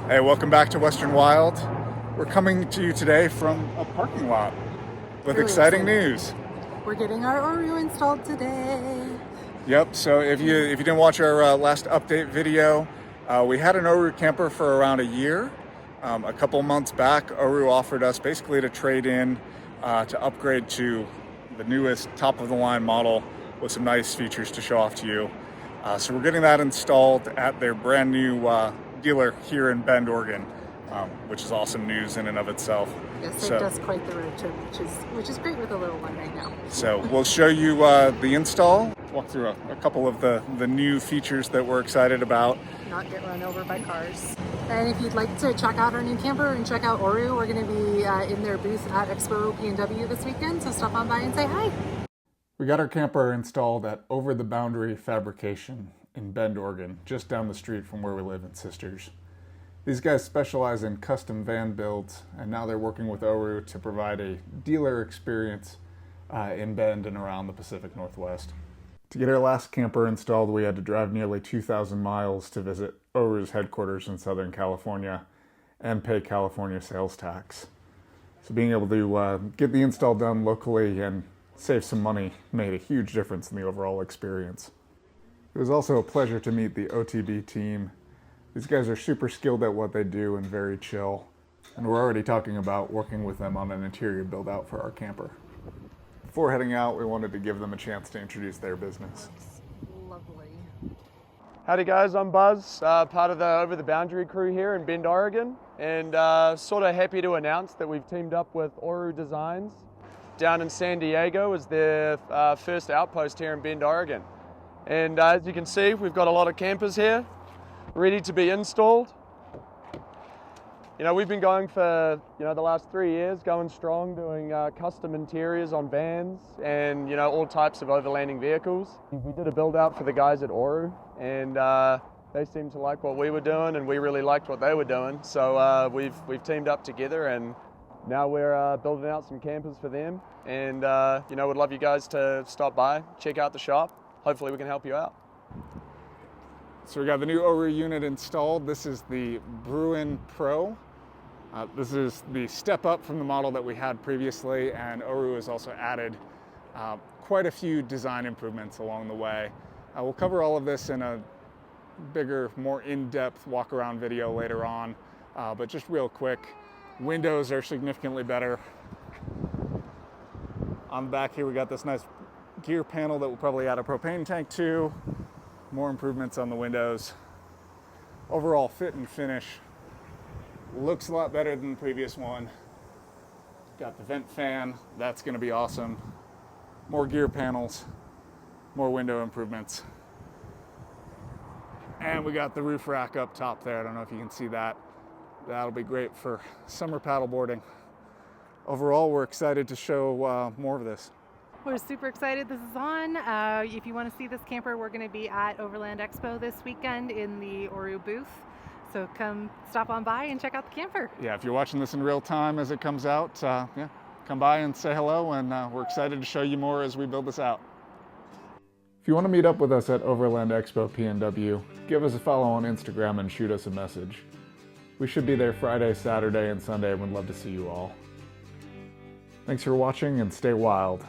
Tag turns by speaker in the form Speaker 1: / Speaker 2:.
Speaker 1: Hey, welcome back to Western Wild. We're coming to you today from a parking lot with
Speaker 2: Really
Speaker 1: exciting
Speaker 2: exciting.
Speaker 1: news.
Speaker 2: We're getting our Oru installed today.
Speaker 1: Yep, so if you didn't watch our last update video, we had an Oru camper for around a year. A couple months back, Oru offered us basically to trade in to upgrade to the newest top-of-the-line model with some nice features to show off to you. So we're getting that installed at their brand new dealer here in Bend, Oregon, which is awesome news in and of itself.
Speaker 2: Yes, saved us quite the road trip, which is great with a little one right now.
Speaker 1: So we'll show you the install, walk through a couple of the new features that we're excited about.
Speaker 2: Not get run over by cars. And if you'd like to check out our new camper and check out Oru, we're going to be in their booth at Expo P&W this weekend, so stop on by and say hi.
Speaker 1: We got our camper installed at Over the Boundary Fabrication in Bend, Oregon, just down the street from where we live in Sisters. These guys specialize in custom van builds, and now they're working with Oru to provide a dealer experience in Bend and around the Pacific Northwest. To get our last camper installed, we had to drive nearly 2,000 miles to visit Oru's headquarters in Southern California and pay California sales tax. So being able to get the install done locally and save some money made a huge difference in the overall experience. It was also a pleasure to meet the OTB team. These guys are super skilled at what they do and very chill. And we're already talking about working with them on an interior build out for our camper. Before heading out, we wanted to give them a chance to introduce their business.
Speaker 2: Lovely.
Speaker 3: Howdy guys, I'm Buzz, part of the Over the Boundary crew here in Bend, Oregon, and sort of happy to announce that we've teamed up with Oru Designs down in San Diego as their first outpost here in Bend, Oregon. And as you can see, we've got a lot of campers here ready to be installed. You know, we've been going for, the last 3 years, going strong, doing custom interiors on vans and, all types of overlanding vehicles. We did a build out for the guys at Oru, and they seemed to like what we were doing, and we really liked what they were doing. So we've teamed up together, and now we're building out some campers for them. And, would love you guys to stop by, check out the shop. Hopefully we can help you out.
Speaker 1: So we got the new Oru unit installed. This is the Bruin Pro. This is the step up from the model that we had previously, and Oru has also added quite a few design improvements along the way. We'll cover all of this in a bigger, more in-depth walk-around video later on, but just real quick, windows are significantly better. On the back here we got this nice gear panel that we'll probably add a propane tank to. More improvements on the windows. Overall fit and finish looks a lot better than the previous one. Got the vent fan, that's going to be awesome. More gear panels, more window improvements. And we got the roof rack up top there. I don't know if you can see that. That'll be great for summer paddleboarding. Overall, we're excited to show more of this.
Speaker 2: We're super excited this is on. If you want to see this camper, we're going to be at Overland Expo this weekend in the Oru booth. So come stop on by and check out the camper.
Speaker 1: Yeah, if you're watching this in real time as it comes out, come by and say hello, and we're excited to show you more as we build this out. If you want to meet up with us at Overland Expo P&W, give us a follow on Instagram and shoot us a message. We should be there Friday, Saturday, and Sunday, and would love to see you all. Thanks for watching, and stay wild.